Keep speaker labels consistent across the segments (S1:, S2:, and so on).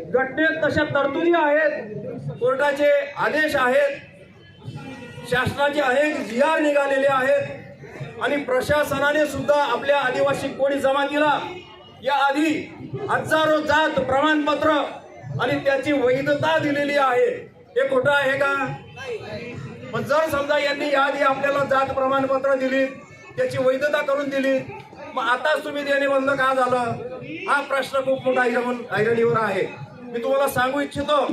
S1: घटनेत तशा तरतुदी आहेत, कोर्टाचे आदेश आहेत, शासनाचे अनेक GR निघालेले आहेत आणि प्रशासनाने सुद्धा आपल्या आदिवासी कोळी जमातीला या आधी हजारो जात प्रमाणपत्र आणि त्याची वैधता दिलेली आहे। हे खोटं आहे का? पण जर समजा यांनी याआधी आपल्याला जात प्रमाणपत्र दिली, त्याची वैधता करून दिली, मग आताच तुम्ही देणे बंद का झालं? हा प्रश्न खूप मोठा ऐरणीवर आहे। मी तुम्हाला सांगू इच्छितो,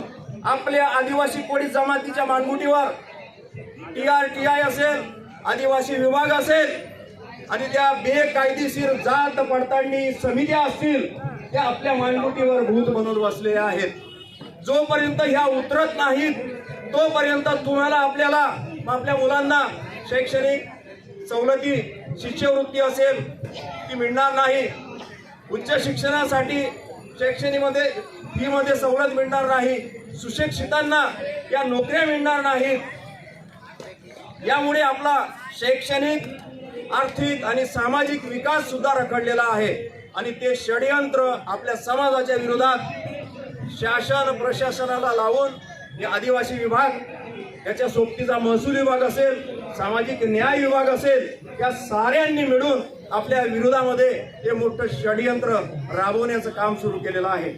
S1: आपल्या आदिवासी कोळी जमातीच्या मानगुटीवर TRTI असेल, आदिवासी विभाग असेल आणि त्या बेकायदेशीर जात पडताळणी समित्या असतील, त्या आपल्या मानगुटीवर भूत बनवून बसलेल्या आहेत। जोपर्यंत ह्या उतरत नाहीत तोपर्यंत तुम्हाला आपल्या मुलांना शैक्षणिक सवलती, शिष्यवृत्ती असेल ती मिळणार नाही, उच्च शिक्षणासाठी शैक्षणिकमध्ये फीमध्ये सवलत मिळणार नाही, सुशिक्षितांना या नोकऱ्या मिळणार नाहीत। यामुळे आपला शैक्षणिक, आर्थिक आणि सामाजिक विकास सुद्धा रखडलेला आहे आणि ते षडयंत्र आपल्या समाजाच्या विरोधात शासन प्रशासनाला लावून हे आदिवासी विभाग, याच्या सोबतीचा महसूल विभाग असेल, सामाजिक न्याय विभाग असेल, या साऱ्यांनी मिळून आपल्या विरोधामध्ये हे मोठं षडयंत्र राबवण्याचं काम सुरू केलेलं आहे।